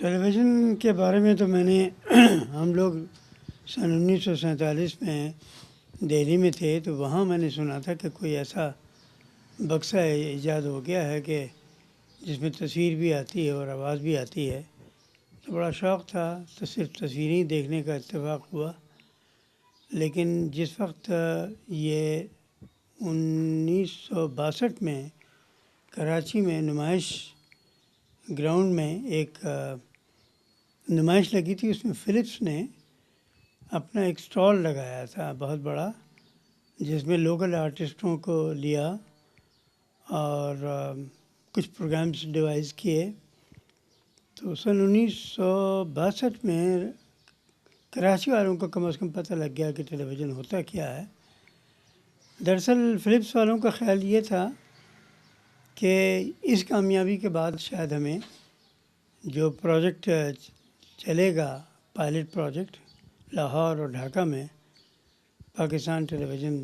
ٹیلی vision کے بارے میں تو میں نے ہم لوگ سن 1947 میں دہلی میں تھے، تو وہاں میں نے سنا تھا کہ کوئی ایسا بکسہ ایجاد ہو گیا ہے کہ جس میں تصویر بھی آتی ہے اور آواز بھی آتی ہے۔ تو بڑا شوق تھا، تو صرف تصویریں دیکھنے کا اتفاق ہوا۔ لیکن جس وقت یہ 1962 میں کراچی میں نمائش گراؤنڈ میں ایک نمائش لگی تھی، اس میں فلپس نے اپنا ایک اسٹال لگایا تھا بہت بڑا، جس میں لوکل آرٹسٹوں کو لیا اور کچھ پروگرامس ڈیوائز کیے۔ تو سن 1962 میں کراچی والوں کو کم از کم پتہ لگ گیا کہ ٹیلی ویژن ہوتا کیا ہے۔ دراصل فلپس والوں کا خیال یہ تھا کہ اس کامیابی کے بعد شاید ہمیں جو پروجیکٹ چلے گا، پائلٹ پروجیکٹ لاہور اور ڈھاکہ میں پاکستان ٹیلی ویژن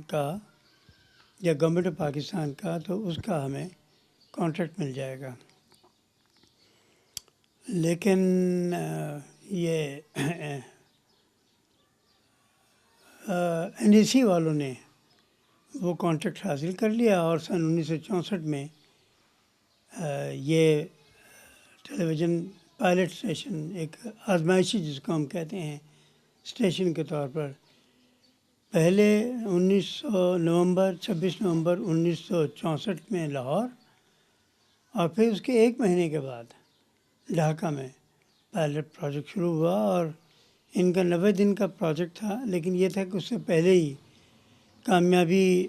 کا یا گورنمنٹ آف پاکستان کا، تو اس کا ہمیں کانٹریکٹ مل جائے گا۔ لیکن یہ NEC والوں نے وہ کانٹریکٹ حاصل کر لیا اور سن 1964 میں یہ ٹیلی ویژن پائلٹ اسٹیشن، ایک آزمائشی جس کو ہم کہتے ہیں اسٹیشن کے طور پر، پہلے 26 نومبر 1964 میں لاہور اور پھر اس کے ایک مہینے کے بعد ڈھاکہ میں پائلٹ پروجیکٹ شروع ہوا۔ اور ان کا 90 دن کا پروجیکٹ تھا، لیکن یہ تھا کہ اس سے پہلے ہی کامیابی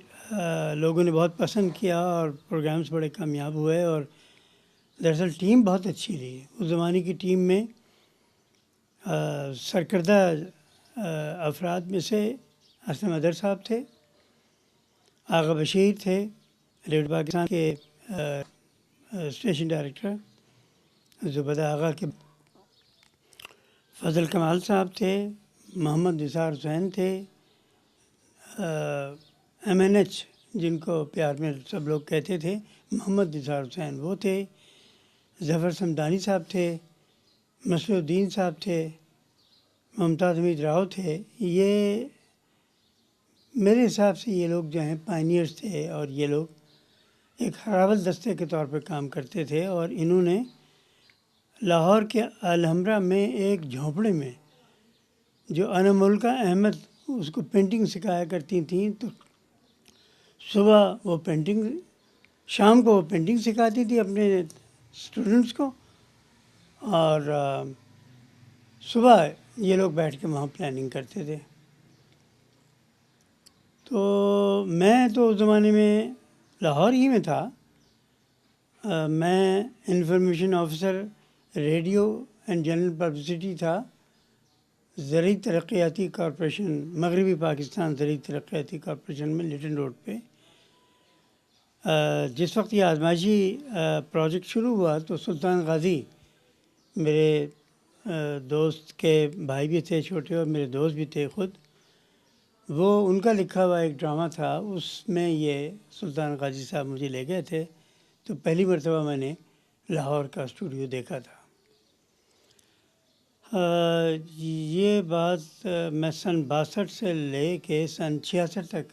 لوگوں نے بہت پسند کیا اور پروگرامس بڑے کامیاب ہوئے۔ اور دراصل ٹیم بہت اچھی رہی۔ اس زمانے کی ٹیم میں سرکردہ افراد میں سے اسلم ادر صاحب تھے، آغا بشیر تھے، ریڈیو پاکستان کے اسٹیشن ڈائریکٹر، زبیدہ آغا کے فضل کمال صاحب تھے، محمد نثار حسین تھے، MNH جن کو پیار میں سب لوگ کہتے تھے، محمد نثار حسین وہ تھے، ظفر سمدانی صاحب تھے، مسلح الدین صاحب تھے، ممتاز حمید راؤ تھے۔ یہ میرے حساب سے یہ لوگ جو ہیں پائنیئرز تھے، اور یہ لوگ ایک ہراول دستے کے طور پہ کام کرتے تھے۔ اور انہوں نے لاہور کے الحمرہ میں ایک جھونپڑے میں، جو انا ملکہ احمد اس کو پینٹنگ سکھایا کرتی تھیں، تو صبح وہ پینٹنگ، شام کو وہ پینٹنگ سکھاتی تھی اپنے اسٹوڈنٹس کو، اور صبح یہ لوگ بیٹھ کے وہاں پلاننگ کرتے تھے۔ تو میں تو اس زمانے میں لاہور ہی میں تھا۔ میں information officer radio and general publicity تھا، زرعی ترقیاتی کارپوریشن، مغربی پاکستان زرعی ترقیاتی کارپوریشن میں لٹن روڈ پہ۔ جس وقت یہ آزمائشی پروجیکٹ شروع ہوا تو سلطان غازی میرے دوست کے بھائی بھی تھے چھوٹے، اور میرے دوست بھی تھے خود، وہ ان کا لکھا ہوا ایک ڈرامہ تھا، اس میں یہ سلطان غازی صاحب مجھے لے گئے تھے۔ تو پہلی مرتبہ میں نے لاہور کا اسٹوڈیو دیکھا تھا۔ یہ بات میں سن 62 سے لے کے سن 66 تک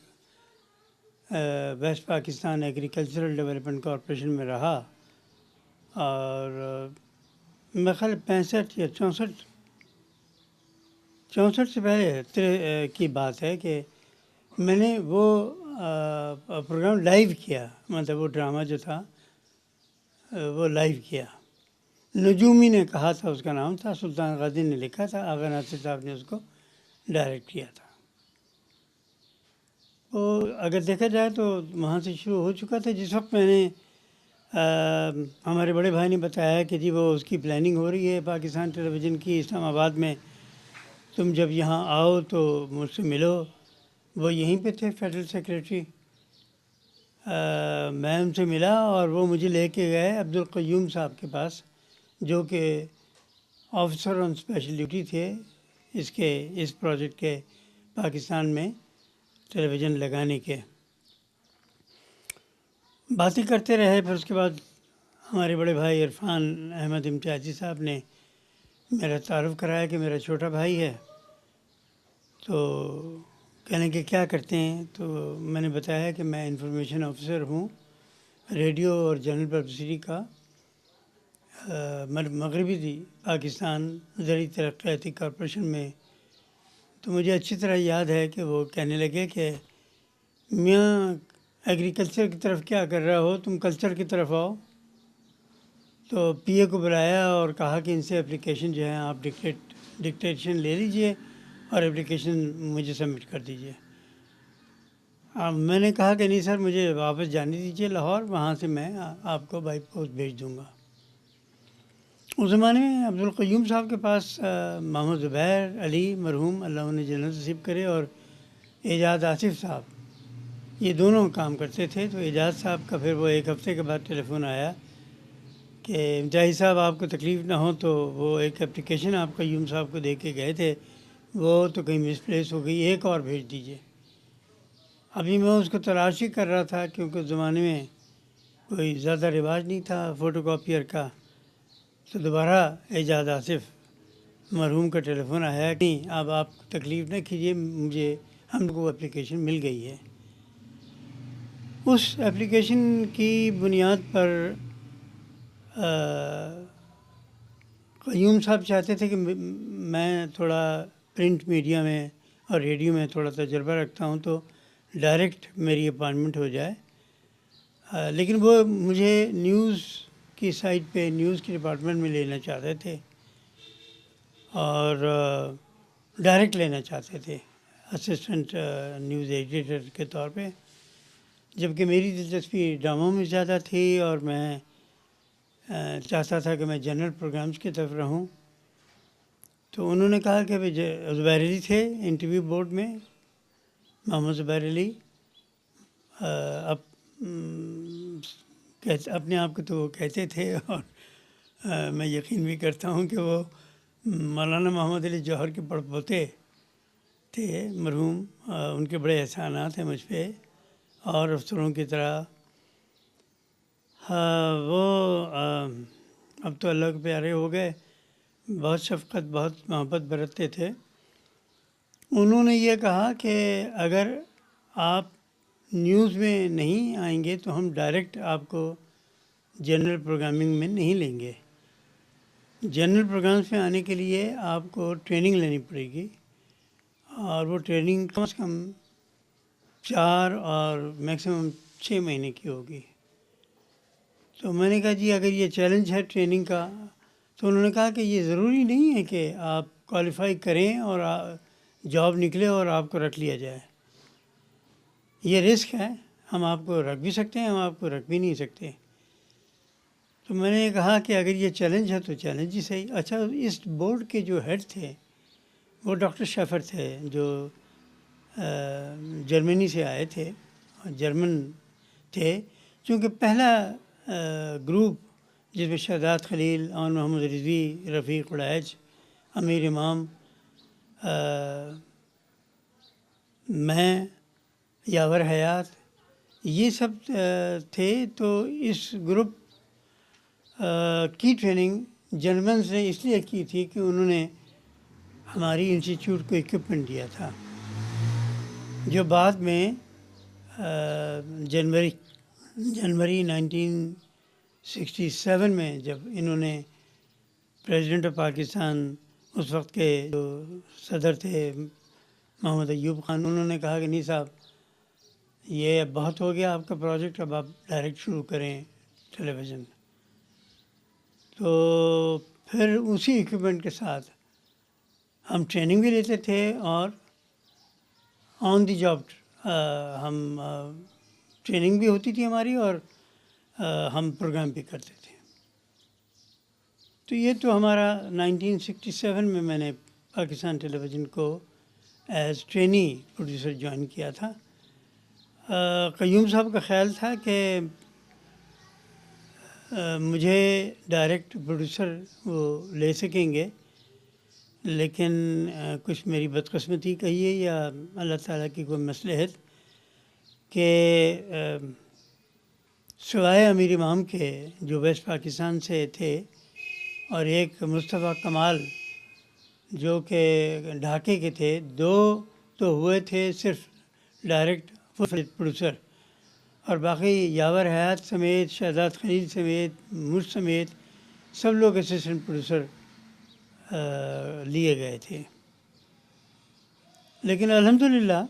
west Pakistan agricultural development corporation میں رہا، اور میرے خیال 65 یا 64 سے پہلے کی بات ہے کہ میں نے وہ پروگرام لائیو کیا، مطلب وہ ڈرامہ جو تھا وہ لائیو کیا۔ نجومی نے کہا تھا، اس کا نام تھا، سلطان غازی نے لکھا تھا، آغا ناصر صاحب نے اس کو ڈائریکٹ کیا تھا۔ تو اگر دیکھا جائے تو وہاں سے شروع ہو چکا تھا۔ جس وقت میں نے ہمارے بڑے بھائی نے بتایا کہ جی وہ اس کی پلاننگ ہو رہی ہے پاکستان ٹیلی ویژن کی اسلام آباد میں، تم جب یہاں آؤ تو مجھ سے ملو۔ وہ یہیں پہ تھے فیڈرل سیکریٹری۔ میں ان سے ملا اور وہ مجھے لے کے گئے عبدالقیوم صاحب کے پاس، جو کہ آفیسر آن اسپیشل ڈیوٹی تھے اس پروجیکٹ کے پاکستان میں ٹیلی ویژن لگانے کے۔ باتیں کرتے رہے، پھر اس کے بعد ہمارے بڑے بھائی عرفان احمد امتیازی صاحب نے میرا تعارف کرایا کہ میرا چھوٹا بھائی ہے. تو کہنے کہ کیا کرتے ہیں؟ تو میں نے بتایا کہ میں انفارمیشن آفیسر ہوں ریڈیو اور جنرل پبلسٹی کا مغربی پاکستان زرعی ترقیاتی کارپوریشن میں. تو مجھے اچھی طرح یاد ہے کہ وہ کہنے لگے کہ میاں ایگریکلچر کی طرف کیا کر رہا ہو، تم کلچر کی طرف آؤ. تو پی اے کو بلایا اور کہا کہ ان سے اپلیکیشن جو ہے آپ ڈکٹیشن لے لیجئے اور اپلیکیشن مجھے سبمٹ کر دیجئے. میں نے کہا کہ نہیں سر، مجھے واپس جانے دیجئے لاہور، وہاں سے میں آپ کو بائی پوسٹ بھیج دوں گا. اس زمانے میں عبدالقیوم صاحب کے پاس محمد زبیر علی مرحوم اللہ انہیں جنت نصیب کرے اور اعجاز آصف صاحب، یہ دونوں کام کرتے تھے. تو اعجاز صاحب کا پھر وہ ایک ہفتے کے بعد ٹیلی فون آیا کہ امتیازی صاحب آپ کو تکلیف نہ ہو تو وہ ایک اپلیکیشن آپ قیوم صاحب کو دے کے گئے تھے، وہ تو کہیں مس پلیس ہو گئی، ایک اور بھیج دیجیے. ابھی میں اس کو تلاش ہی کر رہا تھا کیونکہ اس زمانے میں کوئی زیادہ رواج نہیں تھا فوٹو کاپیئر کا. تو دوبارہ اعجاز آصف مرحوم کا ٹیلی فون آیا کہ نہیں اب آپ تکلیف نہ کیجیے، مجھے ہم کو اپلیکیشن مل گئی ہے. اس اپلیکیشن کی بنیاد پر قیوم صاحب چاہتے تھے کہ میں تھوڑا پرنٹ میڈیا میں اور ریڈیو میں تھوڑا تجربہ رکھتا ہوں تو ڈائریکٹ میری اپائنٹمنٹ ہو جائے. لیکن وہ مجھے نیوز کی سائٹ پہ نیوز کے ڈپارٹمنٹ میں لینا چاہتے تھے اور ڈائریکٹ لینا چاہتے تھے اسسٹنٹ نیوز ایڈیٹر کے طور پہ، جبکہ میری دلچسپی ڈراموں میں زیادہ تھی اور میں چاہتا تھا کہ میں جنرل پروگرامز کی طرف رہوں. تو انہوں نے کہا کہ زبیر علی تھے انٹرویو بورڈ میں، محمد زبیر علی، اپنے آپ کو تو وہ کہتے تھے اور میں یقین بھی کرتا ہوں کہ وہ مولانا محمد علی جوہر کے پڑپوتے تھے مرحوم. ان کے بڑے احسانات ہیں مجھ پہ اور افسروں کی طرح. وہ اب تو اللہ کے پیارے ہو گئے، بہت شفقت بہت محبت برتتے تھے. انہوں نے یہ کہا کہ اگر آپ نیوز میں نہیں آئیں گے تو ہم ڈائریکٹ آپ کو جنرل پروگرامنگ میں نہیں لیں گے. جنرل پروگرامز میں آنے کے لیے آپ کو ٹریننگ لینی پڑے گی اور وہ ٹریننگ کم از کم 4 اور میکسیمم 6 مہینے کی ہوگی. تو میں نے کہا جی اگر یہ چیلنج ہے ٹریننگ کا، تو انہوں نے کہا کہ یہ ضروری نہیں ہے کہ آپ کوالیفائی کریں اور جاب نکلے اور آپ کو رکھ لیا جائے. یہ رسک ہے، ہم آپ کو رکھ بھی سکتے ہیں، ہم آپ کو رکھ بھی نہیں سکتے. تو میں نے کہا کہ اگر یہ چیلنج ہے تو چیلنج ہی صحیح. اچھا، اس بورڈ کے جو ہیڈ تھے وہ ڈاکٹر شیفر تھے جو جرمنی سے آئے تھے، جرمن تھے. چونکہ پہلا گروپ جس میں شہزاد خلیل، امان محمد رضوی، رفیق اڑائچ، امیر امام، میں، یاور حیات، یہ سب تھے. تو اس گروپ کی ٹریننگ جرمنز نے اس لیے کی تھی کہ انہوں نے ہماری انسٹیٹیوٹ کو اکوپمنٹ دیا تھا جو بعد میں جنوری 1967 میں جب انہوں نے پریزیڈنٹ آف پاکستان اس وقت کے جو صدر تھے محمد ایوب خان، انہوں نے کہا کہ نہیں صاحب یہ اب بہت ہو گیا آپ کا پروجیکٹ، اب آپ ڈائریکٹ شروع کریں ٹیلی ویژن. تو پھر اسی اکوپمنٹ کے ساتھ ہم ٹریننگ بھی لیتے تھے اور آن دی جاب ہم ٹریننگ بھی ہوتی تھی ہماری اور ہم پروگرام بھی کرتے تھے. تو یہ تو ہمارا 1967 میں نے پاکستان ٹیلی ویژن کو ایز ٹرینی پروڈیوسر جوائن کیا تھا. قیوم صاحب کا خیال تھا کہ مجھے ڈائریکٹ پروڈیوسر وہ لے سکیں گے، لیکن کچھ میری بدقسمتی کہیے یا اللہ تعالیٰ کی کوئی مصلحت کہ سوائے امیر امام کے جو ویسٹ پاکستان سے تھے اور ایک مصطفیٰ کمال جو کہ ڈھاکے کے تھے، 2 تو ہوئے تھے صرف ڈائریکٹ پروڈیوسر، اور باقی یاور حیات سمیت، شہزاد خلیل سمیت، مجھ سمیت سب لوگ اسسٹنٹ پروڈیوسر لیے گئے تھے. لیکن الحمدللہ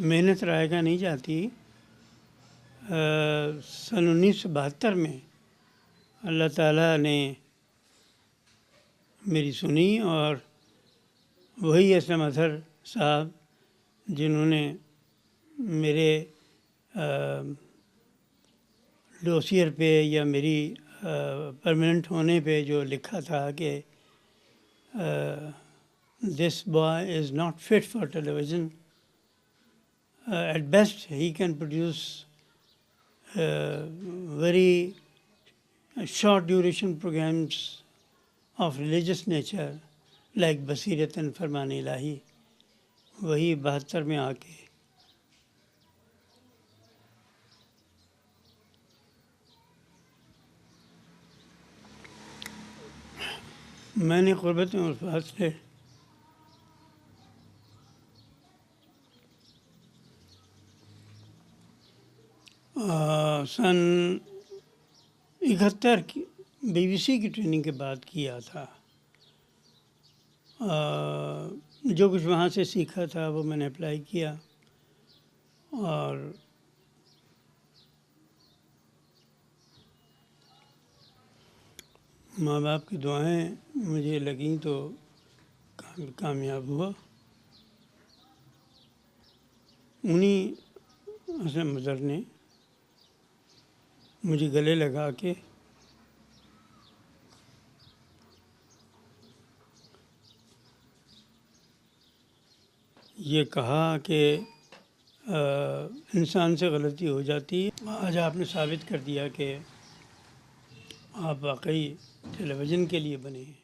محنت رائے گاہ نہیں جاتی. سن 1972 میں اللہ تعالیٰ نے میری سنی، اور وہی اسلم اظہر صاحب جنہوں نے میرے ڈوسیئر پہ یا میری پرماننٹ ہونے پہ جو لکھا تھا کہ this boy is not fit for television, at best he can produce very short duration programs of religious nature like بصیرت فرمان الہی. وہی 72 میں آ کے میں نے قربت اور فاصلے سن 71 کی BBC کی ٹریننگ کے بعد کیا تھا. جو کچھ وہاں سے سیکھا تھا وہ میں نے اپلائی کیا، اور ماں باپ کی دعائیں مجھے لگیں تو کامیاب ہوا. انہیں اسلم اظہر نے مجھے گلے لگا کے یہ کہا کہ انسان سے غلطی ہو جاتی ہے. آج آپ نے ثابت کر دیا کہ آپ واقعی ٹیلی ویژن کے لیے بنے ہیں.